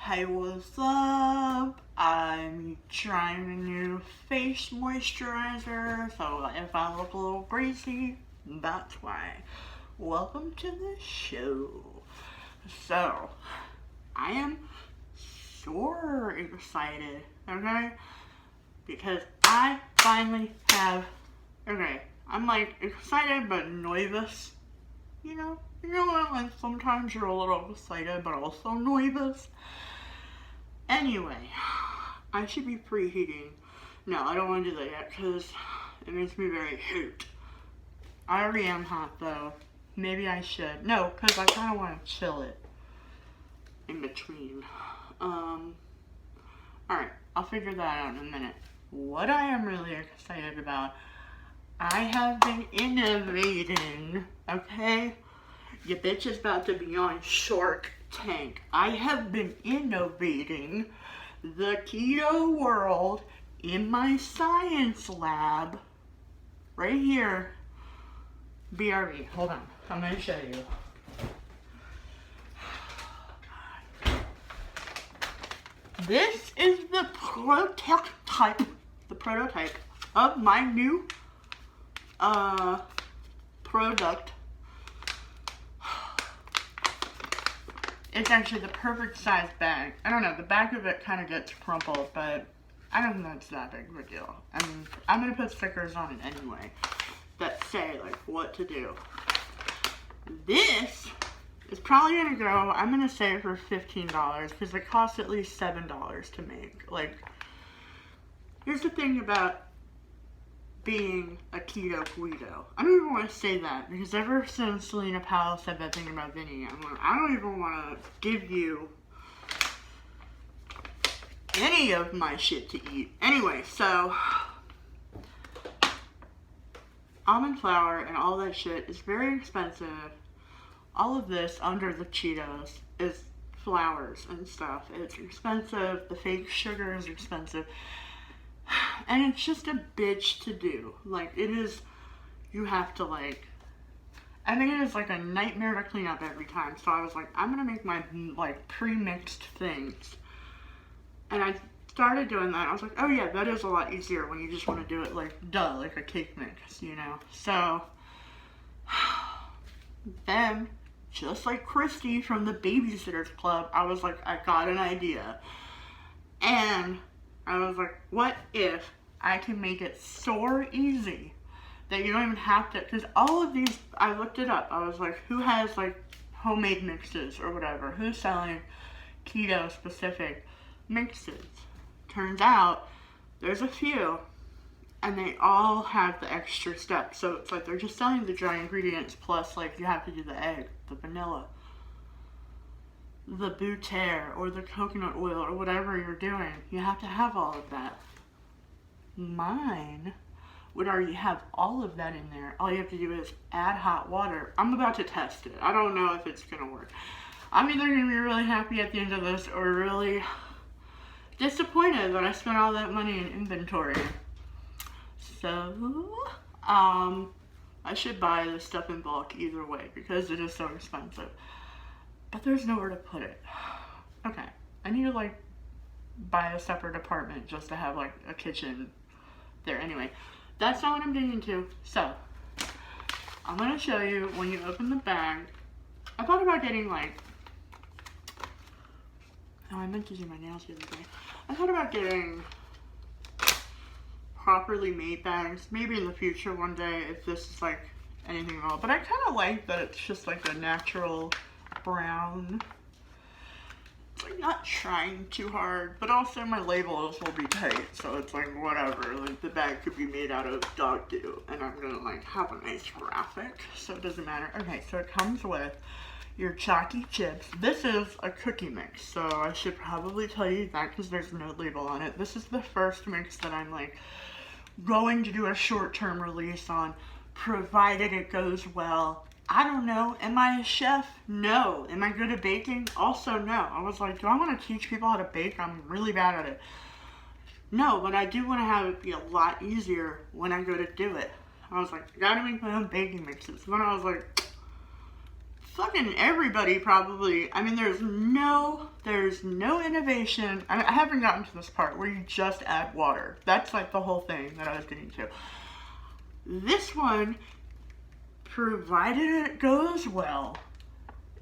Hey, what's up? I'm trying a new face moisturizer, so if I look a little greasy, that's why. Welcome to the show. So, I am super excited, okay? Because I finally have, I'm like excited but nervous, you know? You know what, like sometimes you're a little excited but also nervous. Anyway, I should be preheating. No, I don't want to do that yet because it makes me very hot. I already am hot though. Maybe I should. No, because I kind of want to chill it in between. Alright, I'll figure that out in a minute. What I am really excited about, I have been innovating, okay? Your bitch is about to be on Shark Tank. I have been innovating the keto world in my science lab. Right here. BRE. Hold on. I'm going to show you. This is the prototype of my new product. It's actually the perfect size bag. I don't know, the back of it kind of gets crumpled, but I don't think that's that big of a deal. I mean, I'm going to put stickers on it anyway that say, like, what to do. This is probably going to go, I'm going to say for $15, because it costs at least $7 to make. Like, here's the thing about being a keto guido. I don't even want to say that because ever since Selena Powell said that thing about Vinny, I'm like, I don't even want to give you any of my shit to eat. Anyway, so almond flour and all that shit is very expensive. All of this under the Cheetos is flours and stuff. It's expensive. The fake sugar is expensive. And it's just a bitch to do. Like, it is, you have to, like, I think it is, like, a nightmare to clean up every time. So I was like, I'm gonna make my, like, pre-mixed things. And I started doing that. I was like, oh yeah, that is a lot easier when you just want to do it, like, like a cake mix, you know? So, then, just like Christy from the Babysitters Club, I was like, I got an idea. And I was like, what if I can make it so easy that you don't even have to, because all of these, I looked it up. I was like, who has like homemade mixes or whatever? Who's selling keto specific mixes? Turns out there's a few and they all have the extra steps. So it's like they're just selling the dry ingredients plus like you have to do the egg, the vanilla, the butter or the coconut oil or whatever you're doing. You have to have all of that. Mine would already have all of that in there. All you have to do is add hot water. I'm about to test it. I don't know if it's gonna work. I'm either gonna be really happy at the end of this or really disappointed that I spent all that money in inventory. So I should buy this stuff in bulk either way because it is so expensive. But there's nowhere to put it. Okay, I need to like buy a separate apartment just to have like a kitchen there. Anyway, that's not what I'm getting into. So, I'm gonna show you when you open the bag. I thought about getting like, oh, I meant to do my nails the other day. I thought about getting properly made bags, maybe in the future one day if this is like anything at all. But I kind of like that it's just like a natural brown. It's like not trying too hard, but also my labels will be tight, so it's like whatever. Like the bag could be made out of dog doo, and I'm gonna like have a nice graphic, so it doesn't matter. Okay, so it comes with your chalky chips. This is a cookie mix, so I should probably tell you that because there's no label on it. This is the first mix that I'm like going to do a short-term release on, provided it goes well. I don't know. Am I a chef? No. Am I good at baking? Also no. I was like, do I want to teach people how to bake? I'm really bad at it. No, but I do want to have it be a lot easier when I go to do it. I was like, I gotta make my own baking mixes. Then I was like, fucking everybody probably, I mean, there's no innovation. I haven't gotten to this part where you just add water. That's like the whole thing that I was getting to. This one, provided it goes well,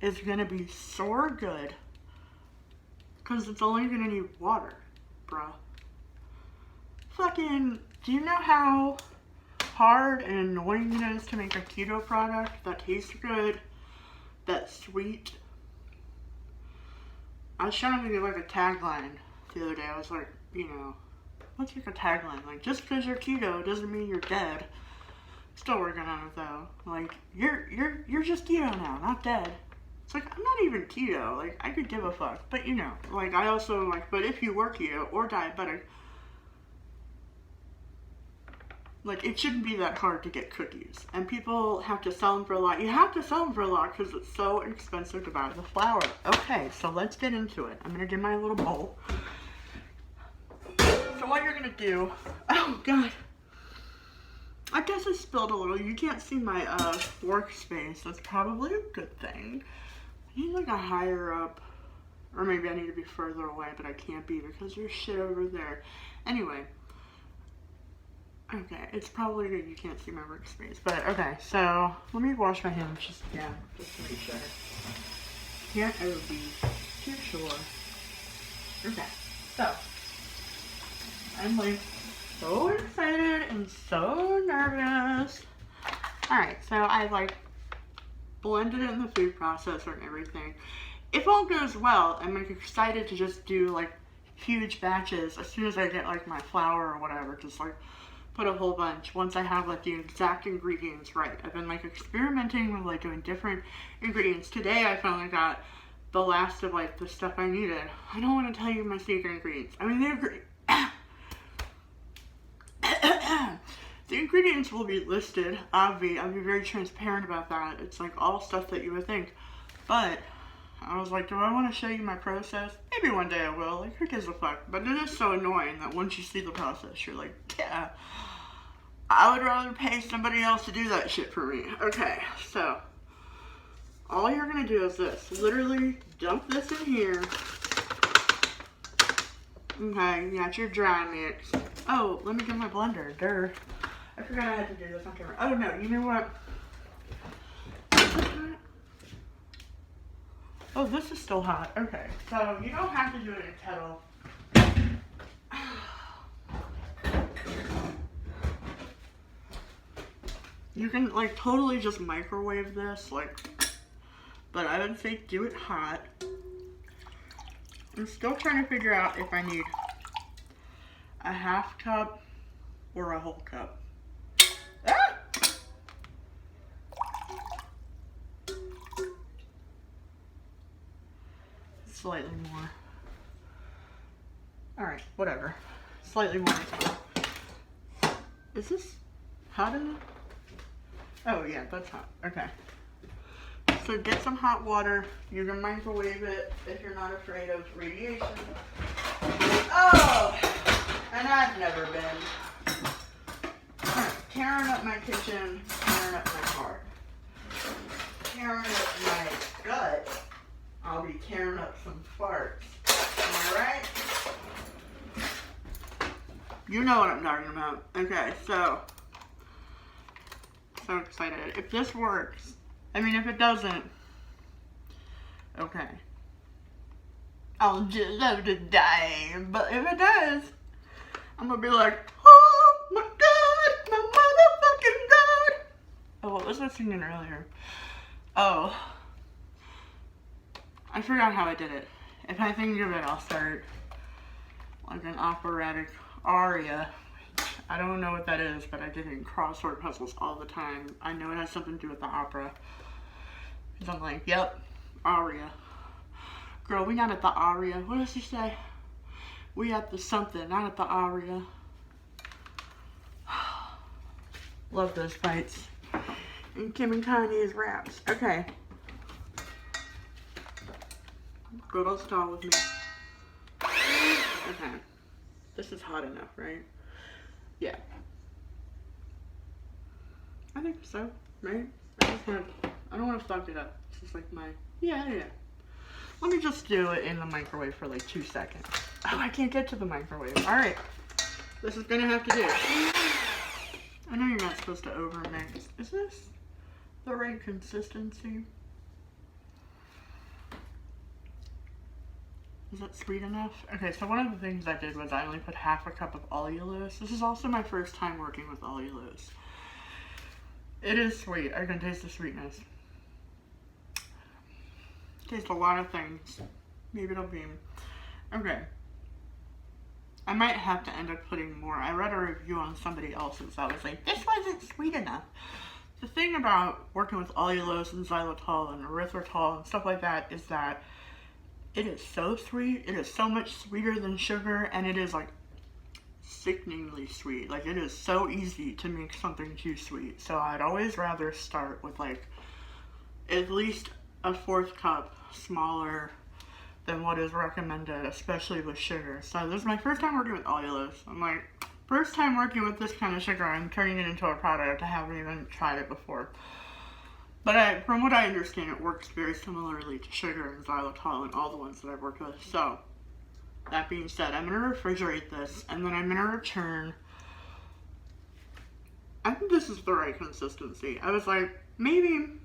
is gonna be so good. Because it's only gonna need water, bruh. Fucking, do you know how hard and annoying it is to make a keto product that tastes good, that's sweet? I was trying to do like a tagline the other day. I was like, you know, let's make a tagline. Like, just because you're keto doesn't mean you're dead. Still working on it though. Like, you're just keto now, not dead. It's like, I'm not even keto. Like, I could give a fuck. But you know, like, I also like, but if you were keto or diabetic, like, it shouldn't be that hard to get cookies. And people have to sell them for a lot. You have to sell them for a lot because it's so expensive to buy the flour. Okay, so let's get into it. I'm going to get my little bowl. So what you're going to do... Oh, God. I guess I spilled a little. You can't see my workspace. That's probably a good thing. I need, like, a higher up... Or maybe I need to be further away, but I can't be because there's shit over there. Anyway... Okay, it's probably good you can't see my workspace, but okay, so let me wash my hands just to be sure. Can't be too sure. Okay, so I'm like so excited and so nervous. Alright, so I like blended it in the food processor and everything. If all goes well, I'm like excited to just do like huge batches as soon as I get like my flour or whatever, just like put a whole bunch once I have like the exact ingredients right. I've been like experimenting with like doing different ingredients. Today I finally got the last of like the stuff I needed. I don't want to tell you my secret ingredients. I mean the ingredients will be listed. I'll be very transparent about that. It's like all stuff that you would think. But I was like, do I want to show you my process? Maybe one day I will. Like, who gives a fuck? But it is so annoying that once you see the process, you're like, yeah, I would rather pay somebody else to do that shit for me. Okay, so all you're going to do is this. Literally dump this in here. Okay, you got your dry mix. Oh, let me get my blender. Durr. I forgot I had to do this on camera. Oh, no, you know what? Oh, this is still hot. Okay, so you don't have to do it in a kettle. You can like totally just microwave this, like, but I would say do it hot. I'm still trying to figure out if I need a half cup or a whole cup. Ah! Slightly more. Alright, whatever. Slightly more. Is this hot enough? Oh yeah, that's hot. Okay. So get some hot water. You can microwave it if you're not afraid of radiation. Oh! And I've never been. Alright, tearing up my kitchen, tearing up my heart. Tearing up my gut. I'll be tearing up some farts. Am I right? You know what I'm talking about. Okay, so excited. If this works, I mean, if it doesn't, okay, I'll just have to die. But if it does, I'm gonna be like, oh my God, my motherfucking God. Oh, what was I singing earlier? Oh, I forgot how I did it. If I think of it, I'll start like an operatic aria. I don't know what that is, but I did it in crossword puzzles all the time. I know it has something to do with the opera. Because I'm like, yep, aria. Girl, we not at the aria. What does he say? We at the something, not at the aria. Love those fights. And Kim and Kanye's raps. Okay. Go to stall with me. Okay. This is hot enough, right? Yeah. I think so, right? I don't want to fuck it up. is like my, yeah. Let me just do it in the microwave for like 2 seconds. Oh, I can't get to the microwave. All right, this is gonna have to do. I know you're not supposed to overmix. Is this the right consistency? Is that sweet enough? Okay, so one of the things I did was I only put half a cup of allulose. This is also my first time working with allulose. It is sweet. I can taste the sweetness. Taste a lot of things. Maybe it'll be... Okay. I might have to end up putting more. I read a review on somebody else's that was like, this wasn't sweet enough. The thing about working with allulose and xylitol and erythritol and stuff like that is that it is so sweet. It is so much sweeter than sugar, and it is like sickeningly sweet. Like, it is so easy to make something too sweet. So I'd always rather start with like at least a 1/4 cup smaller than what is recommended, especially with sugar. So this is my first time working with allulose. I'm like, first time working with this kind of sugar. I'm turning it into a product. I haven't even tried it before. But from what I understand, it works very similarly to sugar and xylitol and all the ones that I've worked with. So, that being said, I'm going to refrigerate this, and then I'm going to return. I think this is the right consistency. I was like, maybe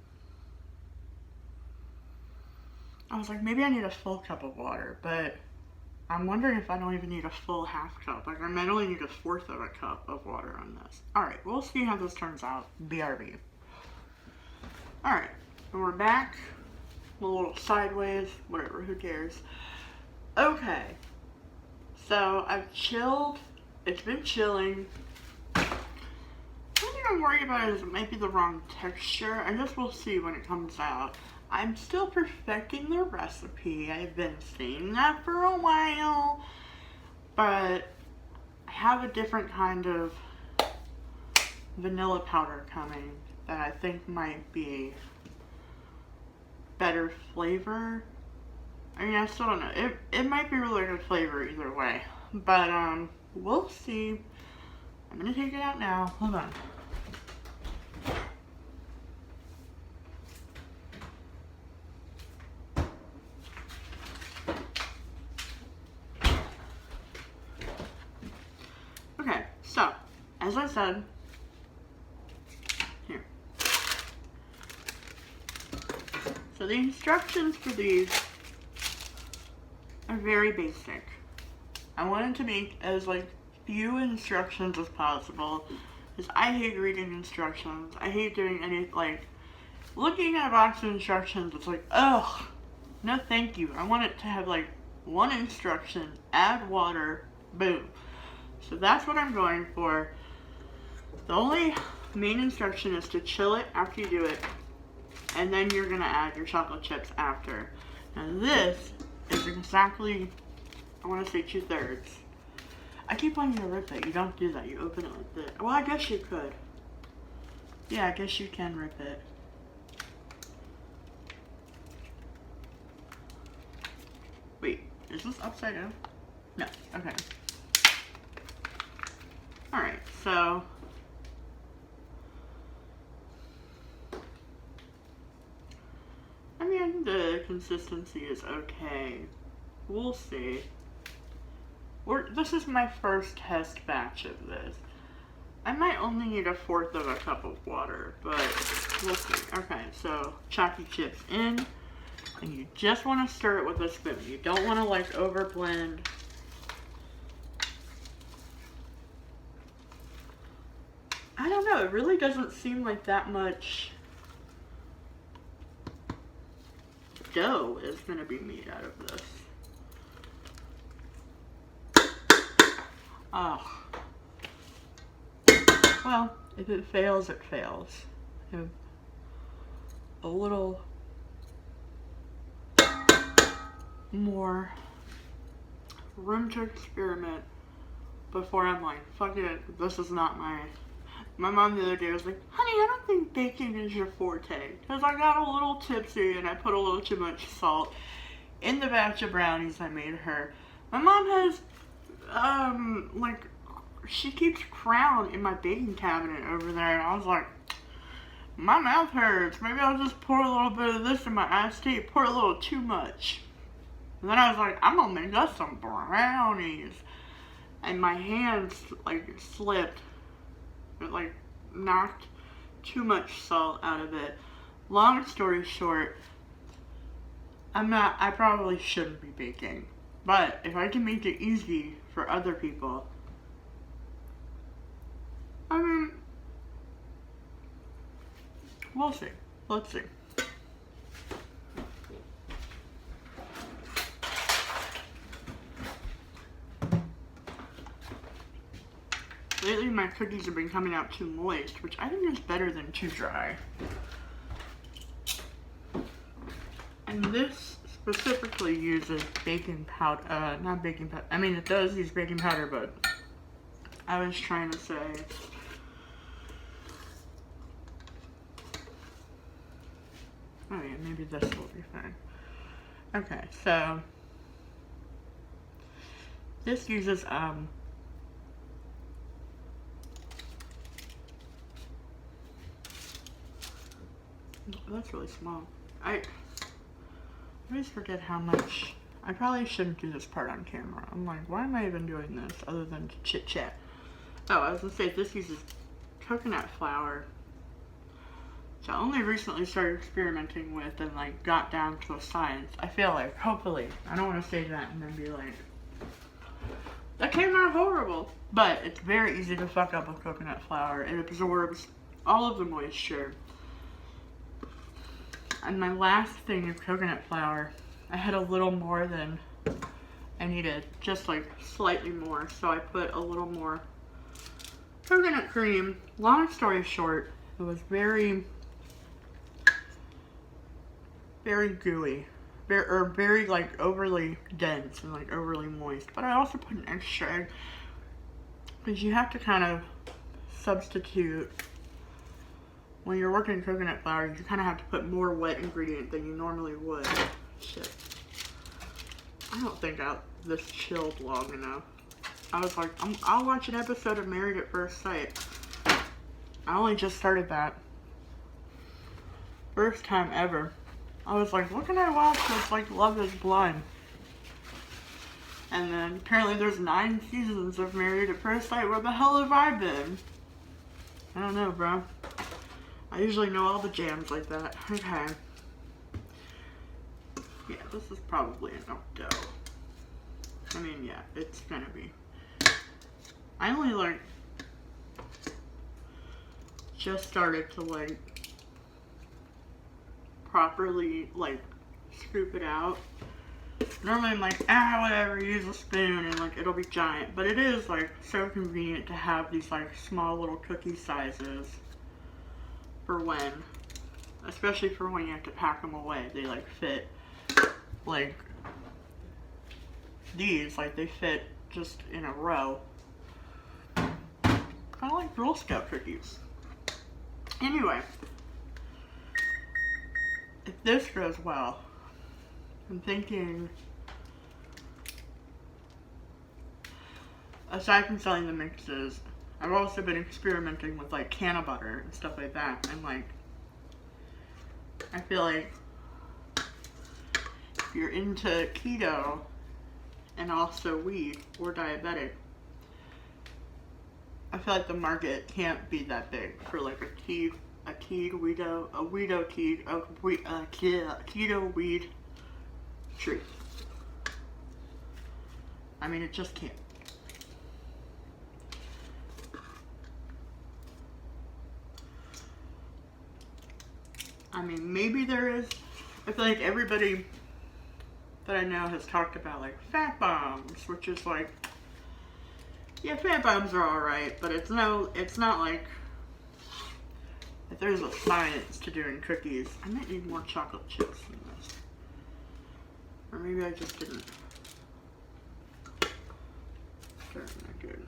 I need a full cup of water, but I'm wondering if I don't even need a full half cup. Like, I might only need 1/4 of a cup of water on this. Alright, we'll see how this turns out. BRB. Alright, and we're back. A little sideways, whatever, who cares. Okay, so I've chilled. It's been chilling. The thing I'm worried about is it might be the wrong texture. I guess we'll see when it comes out. I'm still perfecting the recipe. I've been saying that for a while, but I have a different kind of vanilla powder coming that I think might be better flavor. I mean, I still don't know. It might be really good flavor either way, but we'll see. I'm gonna take it out now. Hold on. Okay, so as I said, here. So the instructions for these are very basic. I wanted to make as like few instructions as possible, because I hate reading instructions. I hate doing any, like, looking at a box of instructions, it's like, ugh, no thank you. I want it to have like one instruction, add water, boom. So that's what I'm going for. The only main instruction is to chill it after you do it, and then you're gonna add your chocolate chips after. And this is exactly, I want to say 2/3. I keep wanting to rip it. You don't do that. You open it like this. Well, I guess you could. Yeah, I guess you can rip it. Wait, is this upside down? No. Okay. Alright, so I mean, the consistency is okay. We'll see. This is my first test batch of this. I might only need 1/4 of a cup of water, but we'll see. Okay, so chalky chips in, and you just want to stir it with a spoon. You don't want to like over blend. I don't know, it really doesn't seem like that much dough is going to be made out of this. Oh. Well, if it fails, it fails. I have a little more room to experiment before I'm like, fuck it, this is not my mom the other day was like, honey, I don't think baking is your forte. Because I got a little tipsy and I put a little too much salt in the batch of brownies I made her. My mom has, like, she keeps Crown in my baking cabinet over there. And I was like, My mouth hurts. Maybe I'll just pour a little bit of this in my iced tea. Pour a little too much. And then I was like, I'm gonna make us some brownies. And my hands like slipped. It like knocked too much salt out of it. Long story short, I probably shouldn't be baking. But if I can make it easy for other people, I mean, we'll see. Let's see. Lately my cookies have been coming out too moist, which I think is better than too dry. And this specifically uses baking powder, not baking powder, I mean it does use baking powder, but I was trying to say, oh yeah, maybe this will be fine. Okay, so this uses, that's really small. I always forget how much. I probably shouldn't do this part on camera. I'm like, why am I even doing this other than to chit chat? Oh, I was gonna say this uses coconut flour, which I only recently started experimenting with and like got down to a science. I feel like, hopefully, I don't want to say that and then be like, that came out horrible. But it's very easy to fuck up with coconut flour. It absorbs all of the moisture. And my last thing of coconut flour, I had a little more than I needed, just like slightly more. So I put a little more coconut cream. Long story short, it was very, very gooey, very like overly dense and like overly moist. But I also put an extra egg because you have to kind of substitute. When you're working coconut flour, you kind of have to put more wet ingredient than you normally would. Shit. I don't think this chilled long enough. I was like, I'll watch an episode of Married at First Sight. I only just started that. First time ever. I was like, what can I watch that's like Love is Blind? And then apparently there's 9 seasons of Married at First Sight. Where the hell have I been? I don't know, bro. I usually know all the jams like that. Okay. Yeah, this is probably enough dough. I mean, yeah, it's gonna be. I only like just started to like properly like scoop it out. Normally I'm like, whatever, use a spoon and like it'll be giant. But it is like so convenient to have these like small little cookie sizes. For when, especially for when you have to pack them away, they like fit, like these, like they fit just in a row. Kind of like Girl Scout cookies. Anyway, if this goes well, I'm thinking, aside from selling the mixes, I've also been experimenting with like canna butter and stuff like that, and like I feel like if you're into keto and also weed or diabetic, I feel like the market can't be that big for like a keto weed treat. I mean, it just can't. I mean, maybe there is. I feel like everybody that I know has talked about like fat bombs, which is like, yeah, fat bombs are alright, but it's not like, if there's a science to doing cookies. I might need more chocolate chips in this. Or maybe I just didn't. Starting that good.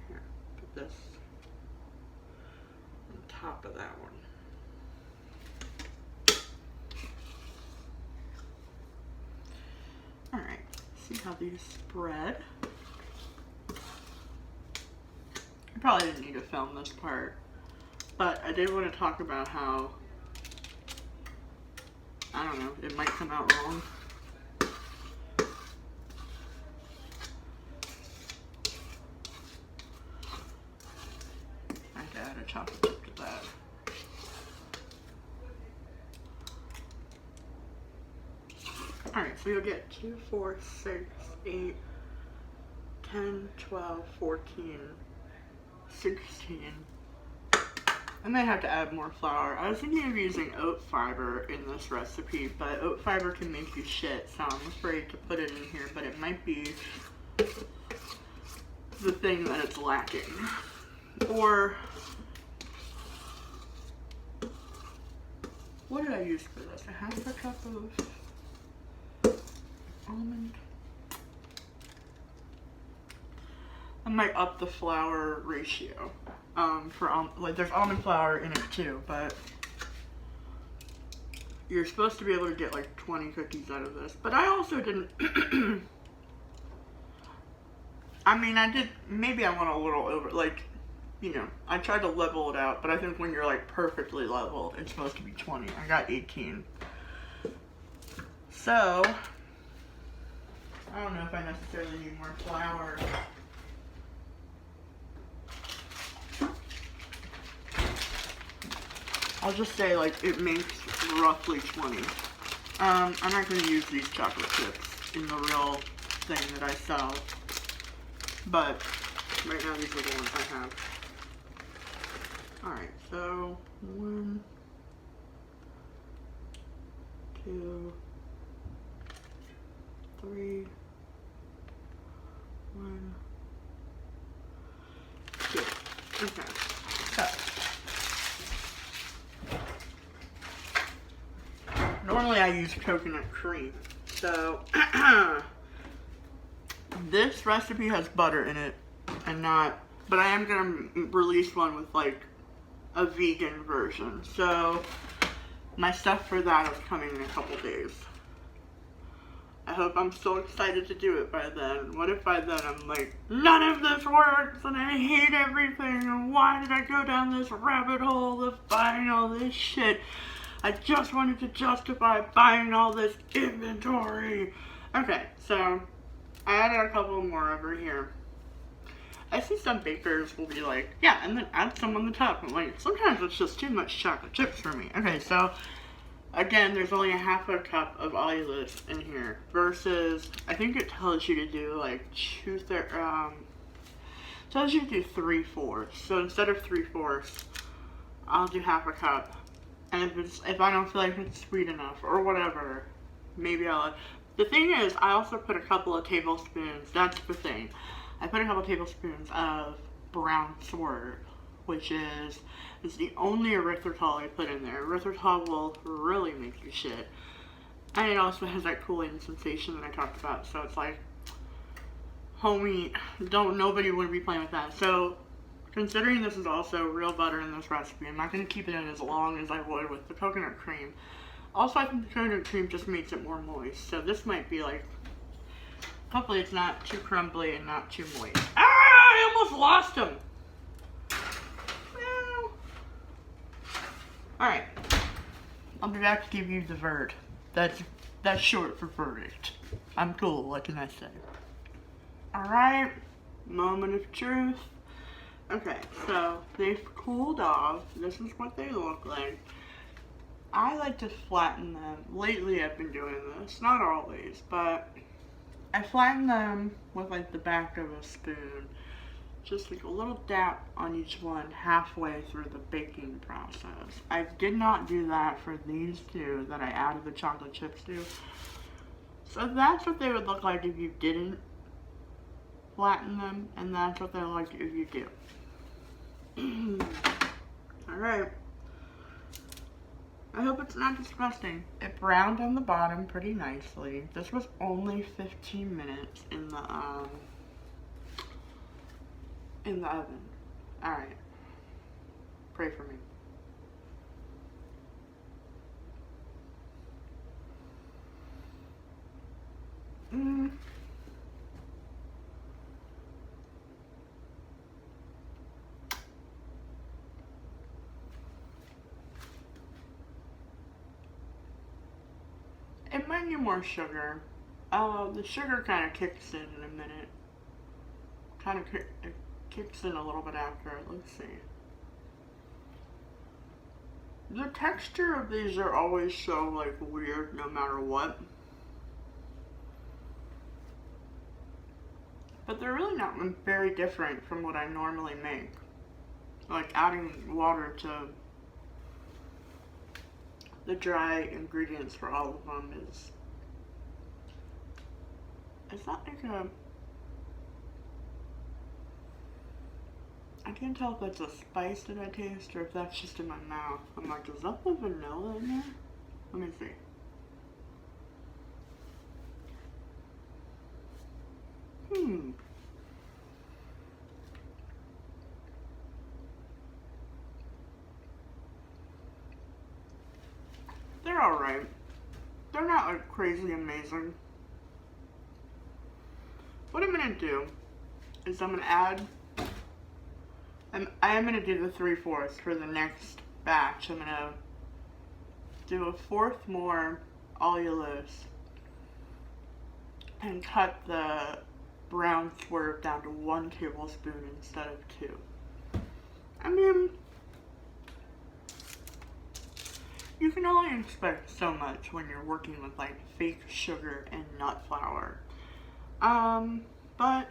Here, put this on top of that one. Alright, see how these spread. I probably didn't need to film this part, But I did want to talk about how, I don't know, it might come out wrong. I had to add a chocolate chip to that. Alright, so you'll get 2, 4, 6, 8, 10, 12, 14, 16. I might have to add more flour. I was thinking of using oat fiber in this recipe, but oat fiber can make you shit, so I'm afraid to put it in here, but it might be the thing that it's lacking. Or, what did I use for this? A half a cup of almond. I might up the flour ratio. Like there's almond flour in it too, but you're supposed to be able to get like 20 cookies out of this. But I also didn't. I mean, I did. Maybe I went a little over. Like, you know, I tried to level it out, but I think when you're like perfectly leveled, it's supposed to be 20. I got 18. So I don't know if I necessarily need more flour. I'll just say, like, it makes roughly 20. I'm not going to use these chocolate chips in the real thing that I sell. But right now, these are the ones I have. Alright, so 1, 2, 3, 1, 2. Okay, so. Normally I use coconut cream, so this recipe has butter in it and not, but I am going to release one with like a vegan version, so my stuff for that is coming in a couple days. I hope I'm still excited to do it by then. What if by then I'm like, none of this works and I hate everything and why did I go down this rabbit hole of buying all this shit? I just wanted to justify buying all this inventory. Okay, so I added a couple more over here. I see some bakers will be like, yeah, and then add some on the top. I'm like, sometimes it's just too much chocolate chips for me. Okay, so again, there's only a half a cup of allulose in here versus, I think it tells you to do like tells you to do 3/4. So instead of 3/4, I'll do half a cup. And if I don't feel like it's sweet enough or whatever, maybe I'll. The thing is, I also put a couple of tablespoons. That's the thing. I put a couple of tablespoons of brown swerve, which is the only erythritol I put in there. Erythritol will really make you shit, and it also has that cooling sensation that I talked about. So it's like, homie, nobody would be playing with that. So. Considering this is also real butter in this recipe, I'm not going to keep it in as long as I would with the coconut cream. Also, I think the coconut cream just makes it more moist. So this might be like, hopefully it's not too crumbly and not too moist. Ah, I almost lost him. Well. Alright. I'll be back to give you the verd. That's short for verdict. I'm cool, what can I say? Alright. Moment of truth. Okay, so they've cooled off. This is what they look like. I like to flatten them. Lately I've been doing this, not always, but I flatten them with like the back of a spoon. Just like a little dap on each one halfway through the baking process. I did not do that for these two that I added the chocolate chips to. So that's what they would look like if you didn't flatten them, and that's what they're like if you do. Alright. I hope it's not disgusting. It browned on the bottom pretty nicely. This was only 15 minutes in the oven. Alright. Pray for me. It might need more sugar. The sugar kind of kicks in a minute. It kicks in a little bit after. Let's see. The texture of these are always so like weird no matter what. But they're really not very different from what I normally make. Like adding water to the dry ingredients for all of them is that like a, I can't tell if that's a spice that I taste or if that's just in my mouth. I'm like, is that the vanilla in there? Let me see. They're alright. They're not like crazy amazing. What I'm gonna do is I'm gonna add, I am gonna do the 3/4 for the next batch. I'm gonna do a fourth more allulose and cut the brown swerve down to 1 tablespoon instead of 2. I mean, you can only expect so much when you're working with like fake sugar and nut flour. But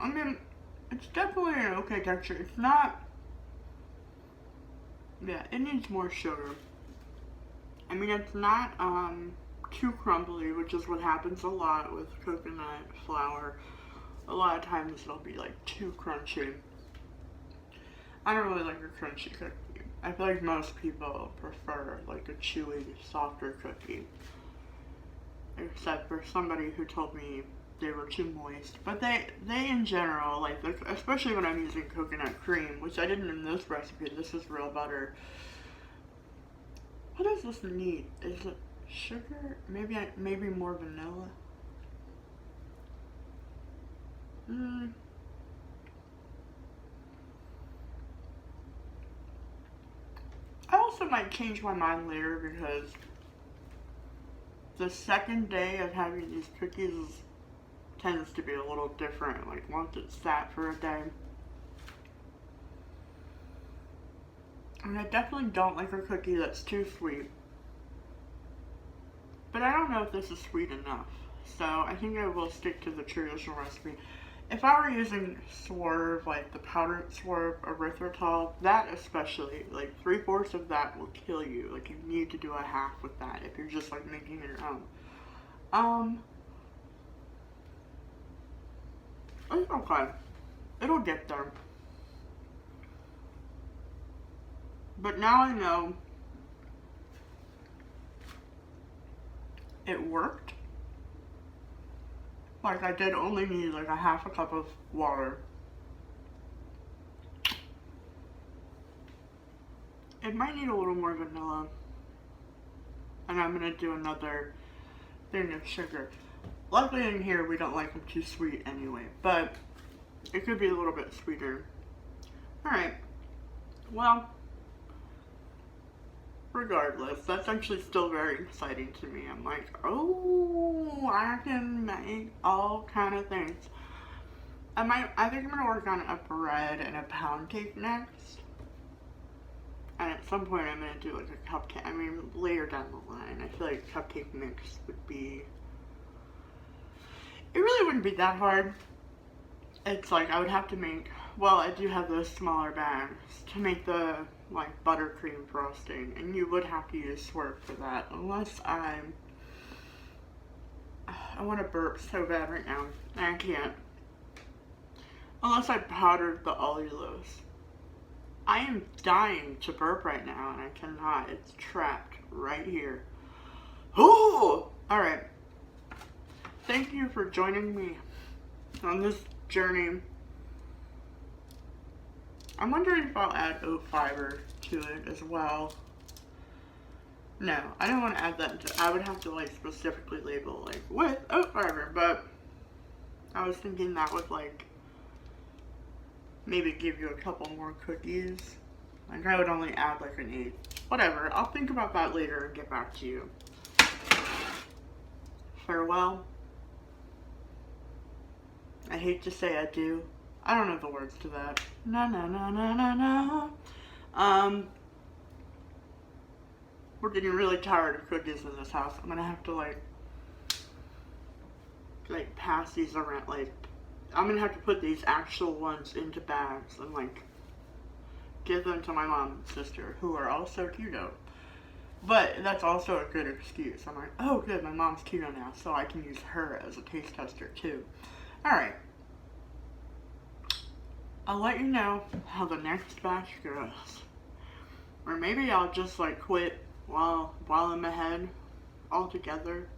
I mean, it's definitely an okay texture. It's not, yeah, it needs more sugar. I mean, it's not too crumbly, which is what happens a lot with coconut flour. A lot of times it'll be like too crunchy. I don't really like a crunchy cookie. I feel like most people prefer like a chewy, softer cookie. Except for somebody who told me they were too moist. But they in general, like, especially when I'm using coconut cream, which I didn't in this recipe, this is real butter. What does this need? Is it sugar? Maybe more vanilla? I also might change my mind later because the second day of having these cookies tends to be a little different, like once it's sat for a day. And I definitely don't like a cookie that's too sweet. But I don't know if this is sweet enough. So I think I will stick to the traditional recipe. If I were using swerve, like the powdered swerve erythritol, that especially, like 3/4 of that will kill you. Like you need to do a half with that if you're just like making your own. It's okay. It'll get there. But now I know it worked. Like I did only need like a half a cup of water. It might need a little more vanilla. And I'm gonna do another thing of sugar. Luckily in here we don't like them too sweet anyway, but it could be a little bit sweeter. Alright, well, regardless, that's actually still very exciting to me. I'm like, oh, I can make all kind of things. I think I'm gonna work on a bread and a pound cake next. And at some point I'm gonna do like a cupcake. I mean, later down the line, I feel like cupcake mix would be, it really wouldn't be that hard. It's like I would have to make, well, I do have those smaller bags to make the like buttercream frosting, and you would have to use swerve for that, unless I want to burp so bad right now, and I can't. Unless I powdered the allulose. I am dying to burp right now, and I cannot. It's trapped right here. Ooh! Alright. Thank you for joining me on this journey. I'm wondering if I'll add oat fiber to it as well. No, I don't want to add that. I would have to like specifically label like with oat fiber, but I was thinking that would like maybe give you a couple more cookies. Like I would only add like an 8. Whatever, I'll think about that later and get back to you. Farewell. I hate to say adieu. I don't know the words to that. Na na na na na na. We're getting really tired of cookies in this house. I'm gonna have to like pass these around. Like I'm gonna have to put these actual ones into bags and like give them to my mom and sister, who are also keto. But that's also a good excuse. I'm like, oh good, my mom's keto now, so I can use her as a taste tester too. Alright. I'll let you know how the next batch goes. Or maybe I'll just like quit while I'm ahead altogether.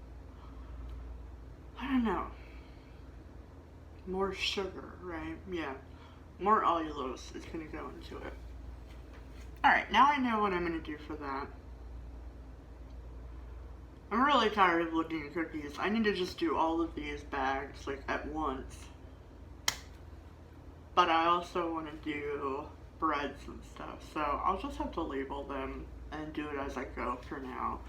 I don't know. More sugar, right? Yeah. More allulose is gonna go into it. Alright, now I know what I'm gonna do for that. I'm really tired of looking at cookies. I need to just do all of these bags like at once. But I also want to do breads and stuff, so I'll just have to label them and do it as I go for now.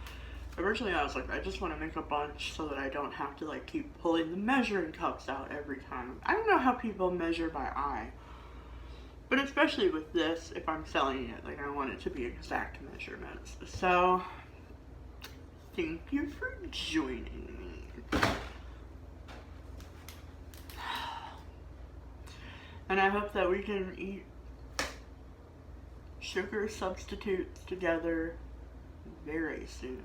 Originally I was like, I just want to make a bunch so that I don't have to like keep pulling the measuring cups out every time. I don't know how people measure by eye, but especially with this, if I'm selling it, like I want it to be exact measurements. So thank you for joining me. And I hope that we can eat sugar substitutes together very soon.